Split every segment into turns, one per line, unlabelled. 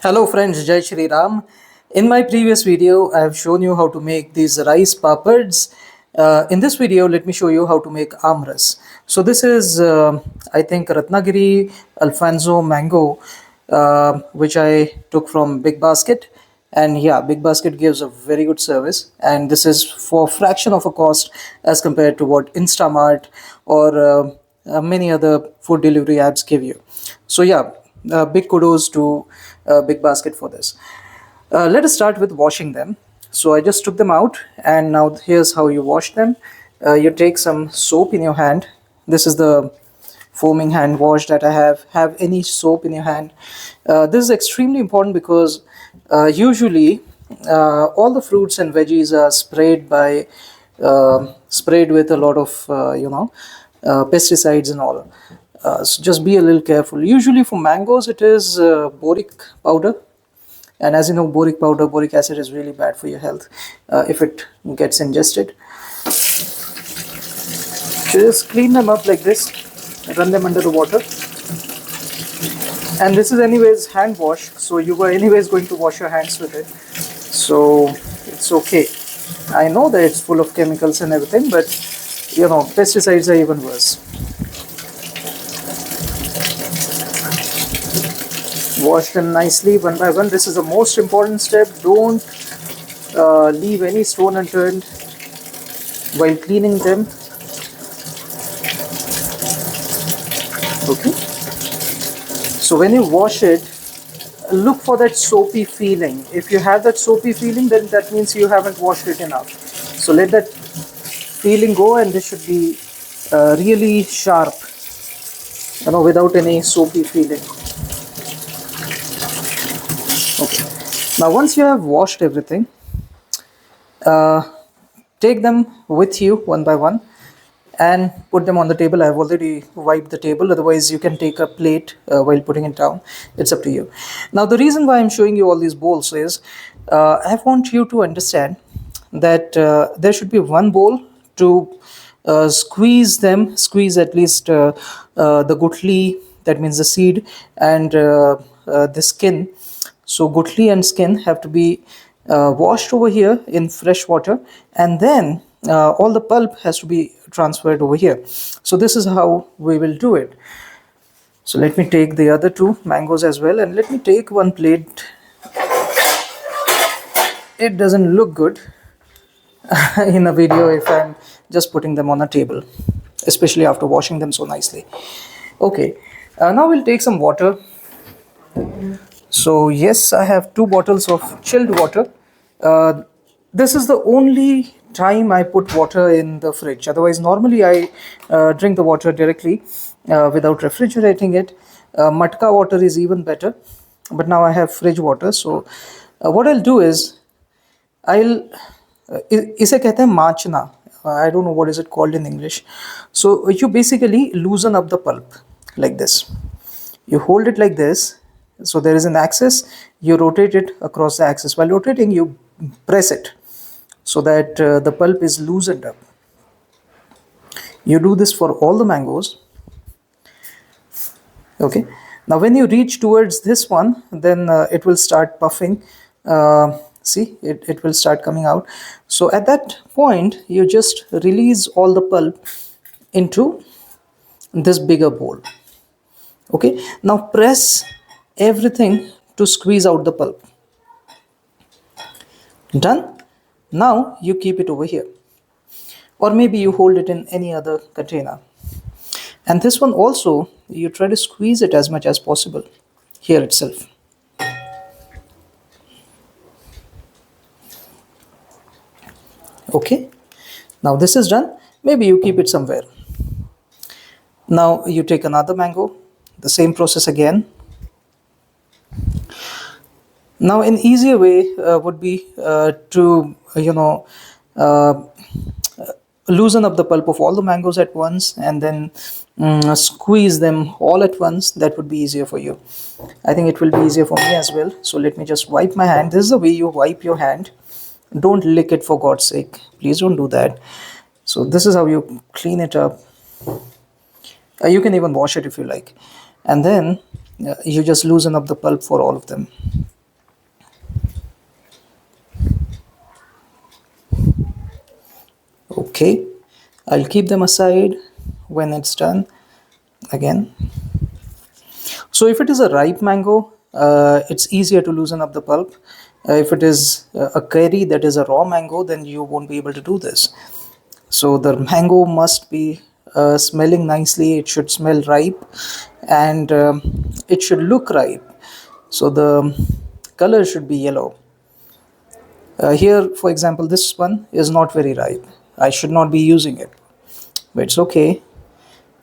Hello friends, Jai Shri Ram. In my previous video, I have shown you how to make these rice papads. In this video, let me show you how to make Aam Ras. So this is, I think, Ratnagiri Alfonso mango, which I took from Big Basket. And yeah, Big Basket gives a very good service. And this is for fraction of a cost as compared to what Instamart or many other food delivery apps give you. So yeah, big kudos to Big Basket for this. Let us start with washing them. So I just took them out, and now here's how you wash them. You take some soap in your hand. This is the foaming hand wash that I have. Have any soap in your hand. This is extremely important because usually all the fruits and veggies are sprayed with a lot of pesticides and all. So just be a little careful. Usually for mangoes it is boric powder, and as you know, boric acid is really bad for your health if it gets ingested. Just clean them up like this, run them under the water. And this is anyways hand wash, so you were anyways going to wash your hands with it, so it's okay. I know that it's full of chemicals and everything, but you know, pesticides are even worse. Wash them nicely one by one. This is the most important step. Don't leave any stone unturned while cleaning them. Okay. So when you wash it, look for that soapy feeling. If you have that soapy feeling, then that means you haven't washed it enough. So let that feeling go, and this should be really sharp, you know, without any soapy feeling. Okay. Now once you have washed everything, take them with you one by one and put them on the table. I've already wiped the table, otherwise you can take a plate while putting it down. It's up to you. Now the reason why I'm showing you all these bowls is I want you to understand that there should be one bowl to squeeze at least the gutli, that means the seed, and the skin. So gutli and skin have to be washed over here in fresh water, and then all the pulp has to be transferred over here. So this is how we will do it. So let me take the other two mangoes as well, and let me take one plate. It doesn't look good in a video if I'm just putting them on a table, especially after washing them so nicely. Okay, now we'll take some water. So yes, I have 2 bottles of chilled water. This is the only time I put water in the fridge. Otherwise, normally I drink the water directly without refrigerating it. Matka water is even better, but now I have fridge water. So what I'll do is इसे कहते हैं Machna. I don't know what is it called in English. So you basically loosen up the pulp like this. You hold it like this. So there is an axis, you rotate it across the axis. While rotating, you press it so that the pulp is loosened up. You do this for all the mangoes. Okay. Now when you reach towards this one, then it will start puffing. See, it will start coming out. So at that point, you just release all the pulp into this bigger bowl. Okay. Now press everything to squeeze out the pulp. Done. Now you keep it over here, or maybe you hold it in any other container. And this one also, you try to squeeze it as much as possible here itself. Okay, now this is done. Maybe you keep it somewhere. Now you take another mango, the same process again. Now an easier way would be to loosen up the pulp of all the mangoes at once and then squeeze them all at once. That would be easier for you. I think it will be easier for me as well. So let me just wipe my hand. This is the way you wipe your hand. Don't lick it, for God's sake. Please don't do that. So this is how you clean it up. You can even wash it if you like. And then you just loosen up the pulp for all of them. Okay, I'll keep them aside when it's done again. So if it is a ripe mango, it's easier to loosen up the pulp. If it is a curry that is a raw mango, then you won't be able to do this. So the mango must be smelling nicely. It should smell ripe, and it should look ripe. So the color should be yellow. Here, for example, this one is not very ripe. I should not be using it, but it's okay.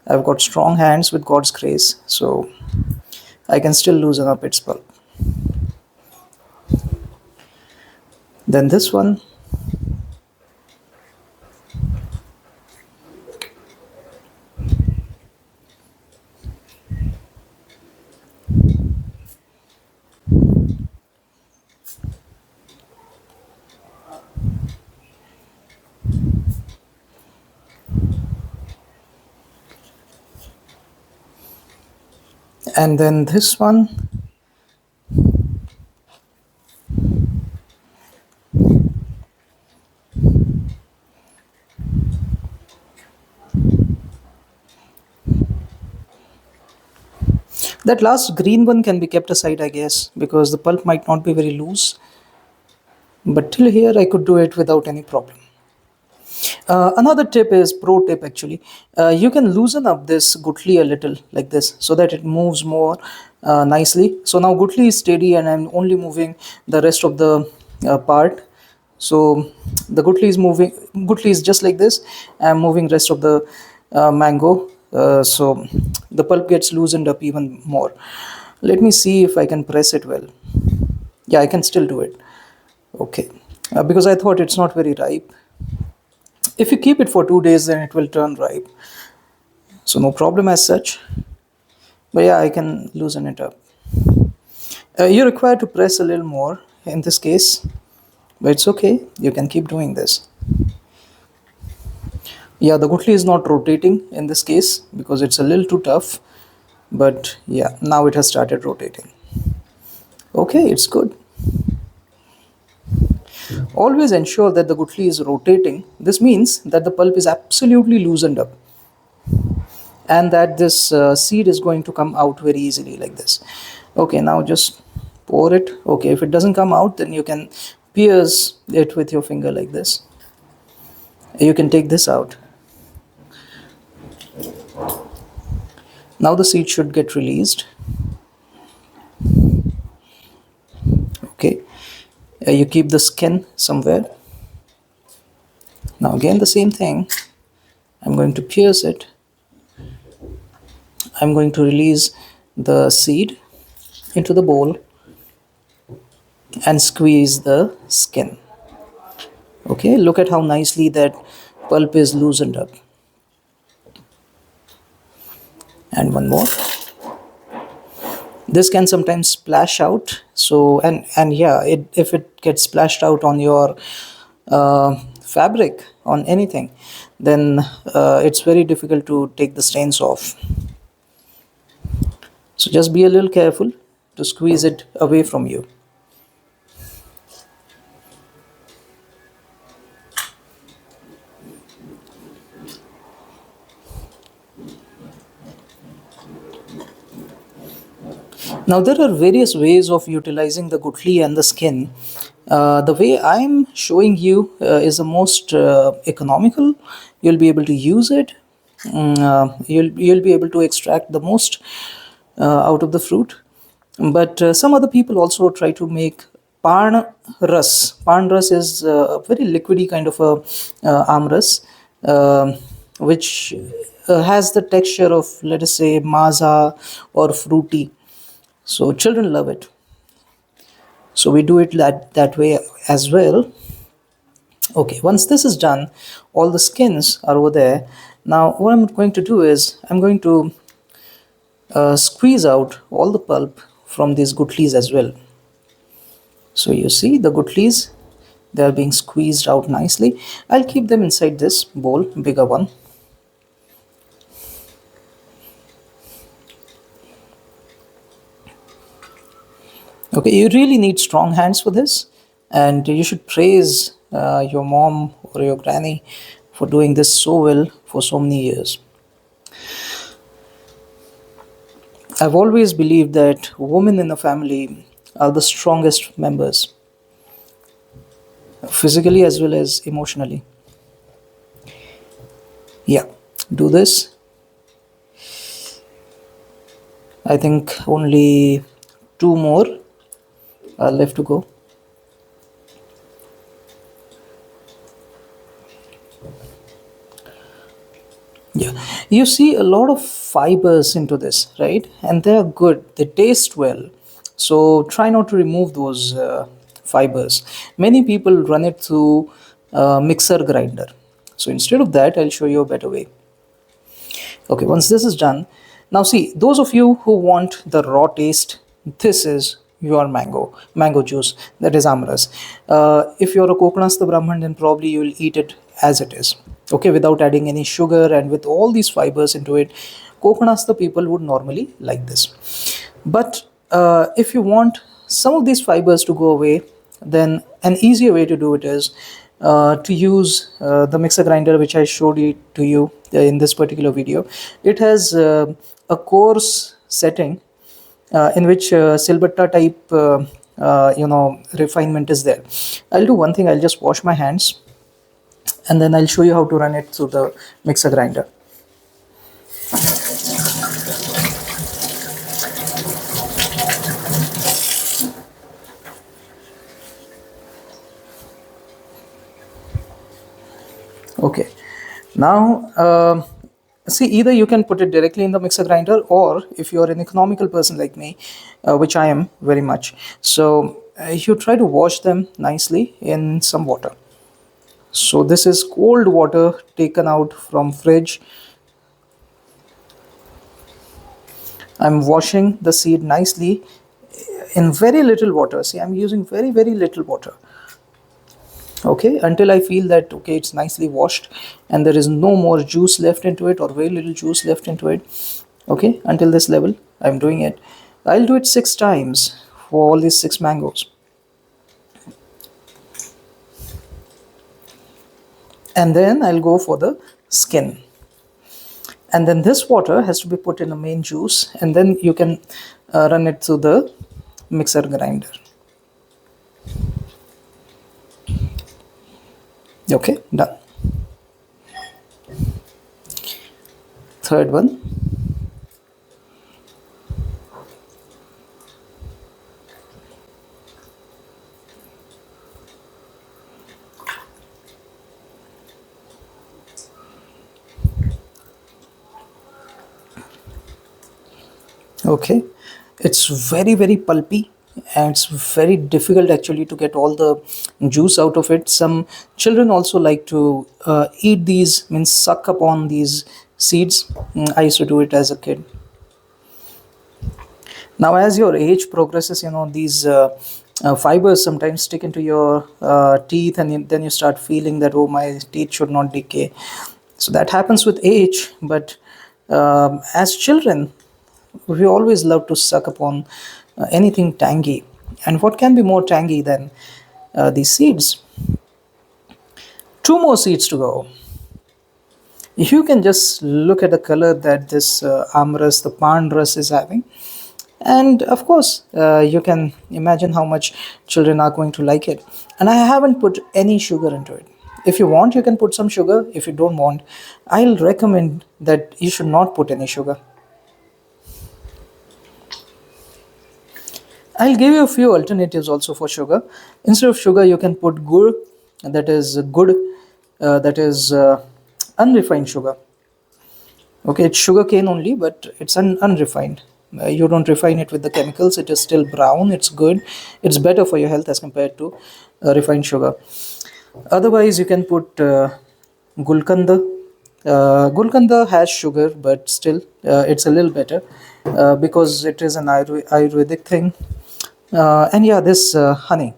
I've got strong hands with God's grace, so I can still loosen up its pulp. Then this one, and then this one. That last green one can be kept aside, I guess, because the pulp might not be very loose. But till here, I could do it without any problem. Another tip is pro tip actually. You can loosen up this gutli a little like this so that it moves more nicely. So now gutli is steady and I'm only moving the rest of the part. So the gutli is just like this. I'm moving rest of the mango. So the pulp gets loosened up even more. Let me see if I can press it well. Yeah, I can still do it. Okay, because I thought it's not very ripe. If you keep it for 2 days, then it will turn ripe. So no problem as such. But yeah, I can loosen it up. You're required to press a little more in this case, but it's okay. You can keep doing this. Yeah, the gutli is not rotating in this case because it's a little too tough. But yeah, now it has started rotating. Okay, it's good. Always ensure that the gutli is rotating. This means that the pulp is absolutely loosened up and that this seed is going to come out very easily like this. Okay, now just pour it. Okay, if it doesn't come out, then you can pierce it with your finger like this. You can take this out. Now the seed should get released. Okay, you keep the skin somewhere. Now again the same thing. I'm going to pierce it. I'm going to release the seed into the bowl and squeeze the skin. Okay, look at how nicely that pulp is loosened up. And one more. This can sometimes splash out. So and yeah, if it gets splashed out on your fabric, on anything, then it's very difficult to take the stains off. So just be a little careful to squeeze it away from you. Now there are various ways of utilizing the gutli and the skin. The way I'm showing you is the most economical. You'll be able to use it. You'll be able to extract the most out of the fruit. But some other people also try to make Pan Ras. Pan Ras is a very liquidy kind of a Aam Ras, which has the texture of, let us say, maza or fruity. So children love it. So we do it that way as well. Okay, once this is done, all the skins are over there. Now what I'm going to do is I'm going to squeeze out all the pulp from these gutlis as well. So you see the gutlis, they are being squeezed out nicely. I'll keep them inside this bowl, bigger one. Okay, you really need strong hands for this, and you should praise your mom or your granny for doing this so well for so many years. I've always believed that women in a family are the strongest members, physically as well as emotionally. Yeah, do this. I think only two more are left to go. Yeah, you see a lot of fibers into this, right? And they are good, they taste well. So try not to remove those fibers. Many people run it through mixer grinder. So instead of that, I'll show you a better way. Okay, once this is done, now see, those of you who want the raw taste, this is your mango juice, that is Amras. If you're a Kokanastha Brahman, then probably you'll eat it as it is, okay, without adding any sugar and with all these fibers into it. Kokanastha people would normally like this. But if you want some of these fibers to go away, then an easier way to do it is to use the mixer grinder which I showed it to you in this particular video. It has a coarse setting in which silbatta type refinement is there. I'll do one thing, I'll just wash my hands and then I'll show you how to run it through the mixer grinder. Okay, now see, either you can put it directly in the mixer grinder, or if you're an economical person like me, which I am very much, so you try to wash them nicely in some water. So this is cold water taken out from fridge. I'm washing the seed nicely in very little water. See, I'm using very little water, okay, until I feel that okay, it's nicely washed and there is no more juice left into it or very little juice left into it. Okay, until this level I'm doing it. I'll do it 6 times for all these 6 mangoes, and then I'll go for the skin, and then this water has to be put in the main juice, and then you can run it through the mixer grinder. Okay, done. Third one. Okay, it's very pulpy and it's very difficult actually to get all the juice out of it. Some children also like to eat these, means suck upon these seeds. I used to do it as a kid. Now as your age progresses, these fibers sometimes stick into your teeth, and then you start feeling that, oh, my teeth should not decay. So that happens with age, but as children we always love to suck upon anything tangy, and what can be more tangy than these seeds? 2 more seeds to go. You can just look at the color that this Aam Ras, the Aam Ras, is having, and of course you can imagine how much children are going to like it. And I haven't put any sugar into it. If you want, you can put some sugar. If you don't want, I'll recommend that you should not put any sugar. I'll give you a few alternatives also for sugar. Instead of sugar, you can put gur, that is good, that is unrefined sugar. Okay, it's sugar cane only, but it's unrefined. You don't refine it with the chemicals. It is still brown. It's good. It's better for your health as compared to refined sugar. Otherwise, you can put gulkanda. Gulkanda has sugar, but still it's a little better because it is an Ayurvedic thing. And yeah, this honey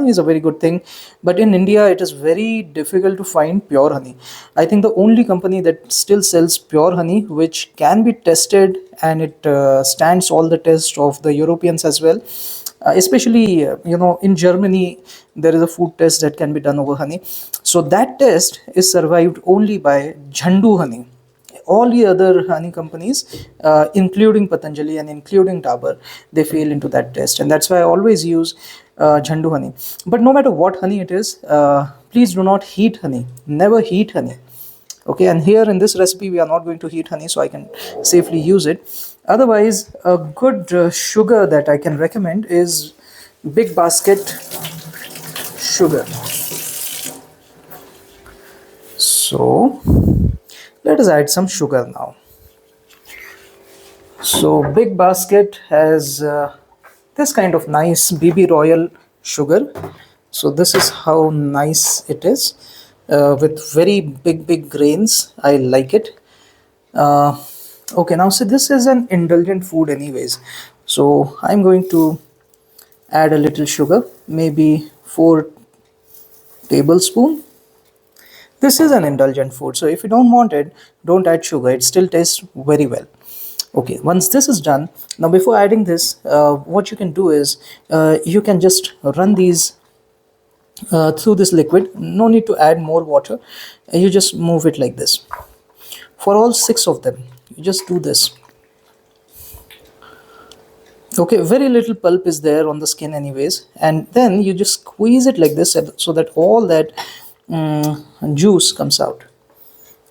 is a very good thing, but in India it is very difficult to find pure honey. I think the only company that still sells pure honey, which can be tested and it stands all the tests of the Europeans as well, Especially in Germany, there is a food test that can be done over honey. So that test is survived only by Jhandu honey. All the other honey companies, including Patanjali and including Dabur, they fail into that test, and that's why I always use Jhandu honey. But no matter what honey it is, please do not heat honey. Never heat honey. Okay, and here in this recipe we are not going to heat honey, so I can safely use it. Otherwise, a good sugar that I can recommend is Big Basket sugar. So let us add some sugar now. So Big Basket has this kind of nice BB Royal sugar. So this is how nice it is, with very big grains. I like it. Okay, now so this is an indulgent food anyways. So I'm going to add a little sugar, maybe 4 tablespoons. This is an indulgent food, so if you don't want it, don't add sugar. It still tastes very well. Okay, once this is done, now before adding this, what you can do is you can just run these through this liquid. No need to add more water. You just move it like this for all 6 of them. You just do this. Okay, very little pulp is there on the skin anyways, and then you just squeeze it like this so that all that juice comes out.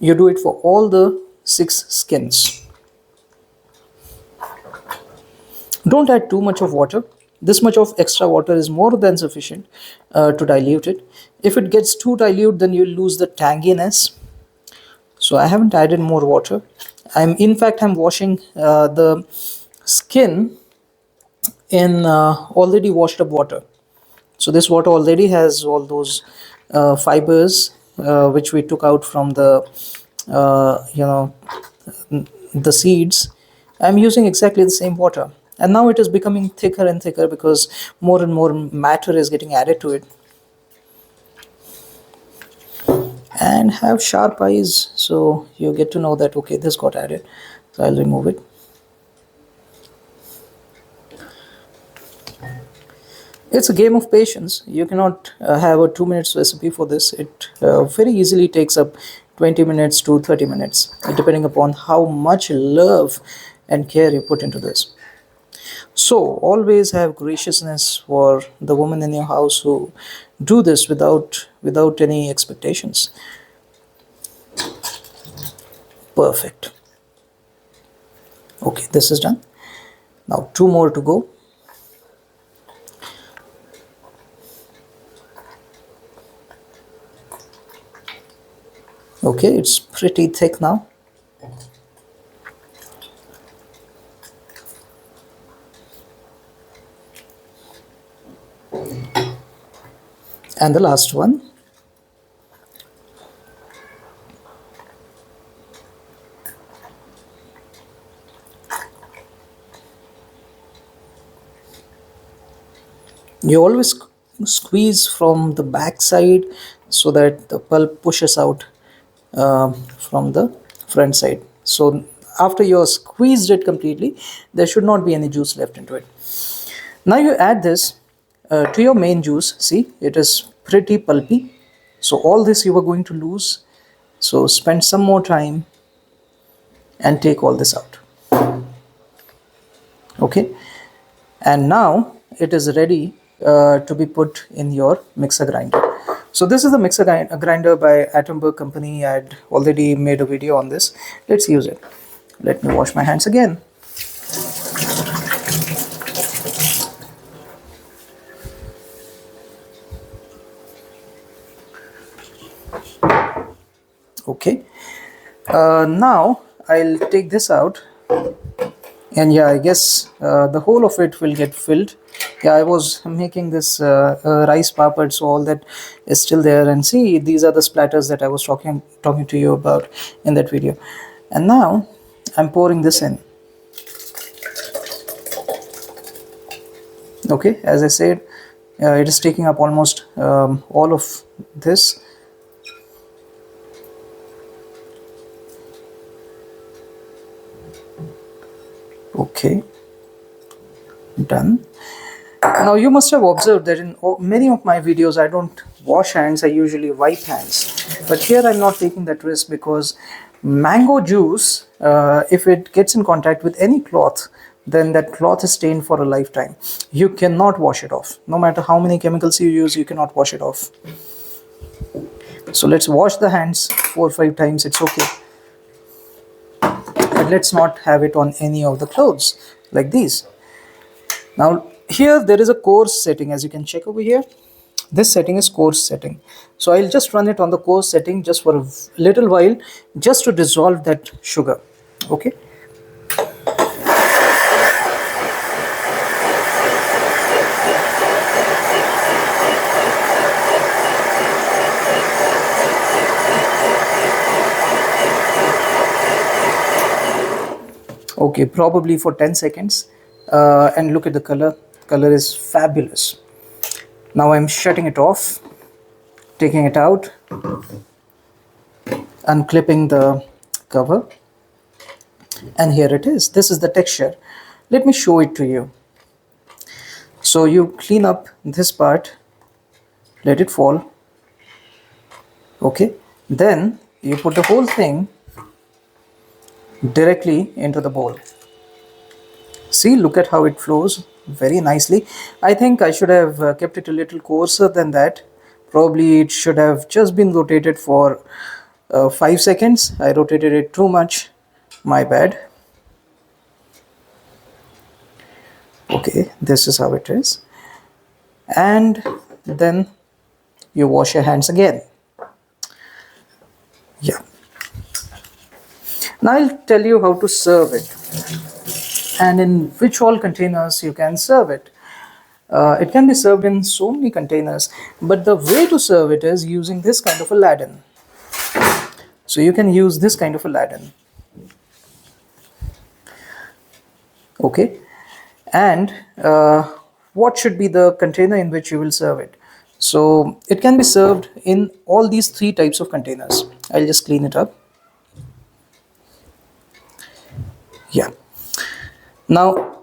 You do it for all the 6 skins. Don't add too much of water. This much of extra water is more than sufficient to dilute it. If it gets too dilute, then you'll lose the tanginess. So I haven't added more water. I'm washing the skin in already washed up water. So this water already has all those fibers which we took out from the the seeds. I'm using exactly the same water, and now it is becoming thicker and thicker because more and more matter is getting added to it. And have sharp eyes, so you get to know that okay, this got added. So I'll remove it. It's a game of patience. You cannot have a 2 minutes recipe for this. It very easily takes up 20 minutes to 30 minutes, depending upon how much love and care you put into this. So always have graciousness for the women in your house who do this without any expectations. Perfect. Okay, this is done. Now 2 more to go. Okay, it's pretty thick now. And the last one. You always squeeze from the back side so that the pulp pushes out from the front side. So after you're squeezed it completely, there should not be any juice left into it. Now you add this to your main juice. See, it is pretty pulpy. So all this you are going to lose. So spend some more time and take all this out. Okay, and now it is ready to be put in your mixer grinder. So this is the mixer grinder by Attenborough company. I had already made a video on this. Let's use it. Let me wash my hands again. Okay, now I'll take this out, and yeah, I guess the whole of it will get filled. Yeah, I was making this rice papad, so all that is still there. And see, these are the splatters that I was talking to you about in that video. And now I'm pouring this in. Okay, as I said, it is taking up almost all of this. Okay, done. Now you must have observed that in many of my videos I don't wash hands, I usually wipe hands. But here I'm not taking that risk because mango juice, if it gets in contact with any cloth, then that cloth is stained for a lifetime. You cannot wash it off. No matter how many chemicals you use, you cannot wash it off. So let's wash the hands 4 or 5 times, it's okay. But let's not have it on any of the clothes like these. Now here there is a coarse setting, as you can check over here. This setting is coarse setting. So I'll just run it on the coarse setting just for a little while, just to dissolve that sugar. Okay. Okay, probably for 10 seconds. And look at the color is fabulous. Now I'm shutting it off, taking it out, unclipping the cover, and here it is. This is the texture. Let me show it to you. So you clean up this part, let it fall. Okay, then you put the whole thing directly into the bowl. See, look at how it flows very nicely. I think I should have kept it a little coarser than that. Probably it should have just been rotated for 5 seconds. I rotated it too much, my bad. Okay, this is how it is. And then you wash your hands again. Yeah. Now I'll tell you how to serve it and in which all containers you can serve it. It can be served in so many containers, but the way to serve it is using this kind of a ladle. So you can use this kind of a ladle. Okay, and what should be the container in which you will serve it? So it can be served in all these 3 types of containers. I'll just clean it up. Yeah. Now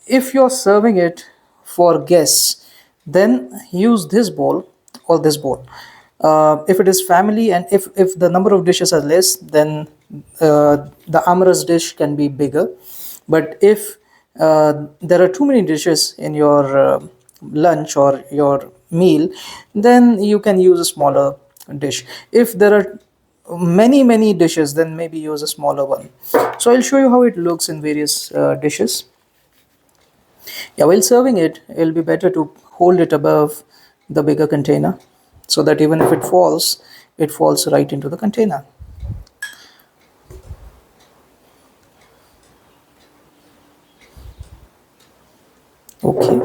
if you're serving it for guests, then use this bowl or this bowl. If it is family and if the number of dishes are less, then the Aam Ras dish can be bigger. But if there are too many dishes in your lunch or your meal, then you can use a smaller dish. If there are many dishes, then maybe use a smaller one. So I'll show you how it looks in various dishes. Yeah, while serving it, it'll be better to hold it above the bigger container so that even if it falls right into the container. Okay.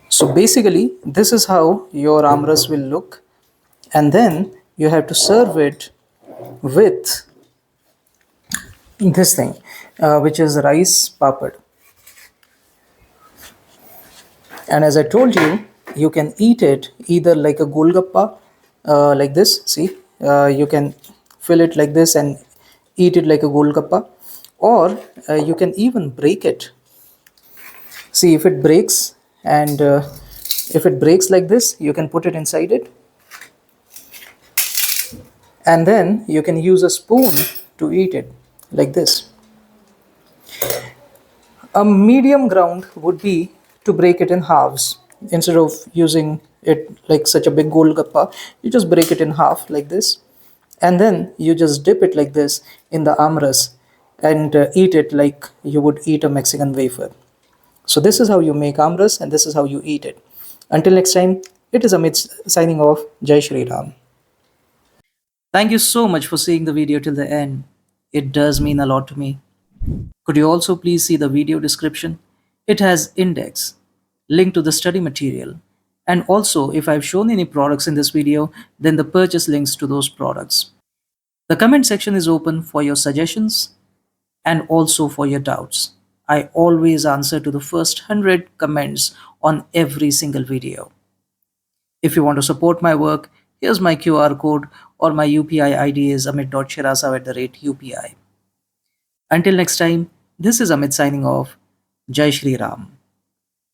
So basically, this is how your Aam Ras will look, and then you have to serve it with this thing, which is rice papad. And as I told you, you can eat it either like a golgappa, like this. See, you can fill it like this and eat it like a golgappa, or you can even break it. See, if it breaks, and if it breaks like this, you can put it inside it, and then you can use a spoon to eat it like this. A medium ground would be to break it in halves. Instead of using it like such a big golgappa, you just break it in half like this, and then you just dip it like this in the Aam Ras and eat it like you would eat a Mexican wafer. So this is how you make Aam Ras, and this is how you eat it. Until next time, it is Amit signing off. Jai Shri Ram. Thank you so much for seeing the video till the end. It does mean a lot to me. Could you also please see the video description? It has index, link to the study material, and also if I've shown any products in this video, then the purchase links to those products. The comment section is open for your suggestions and also for your doubts. I always answer to the first 100 comments on every single video. If you want to support my work, here's my QR code or my UPI ID is amit.shirasao@UPI. Until next time, this is Amit signing off. Jai Shri Ram.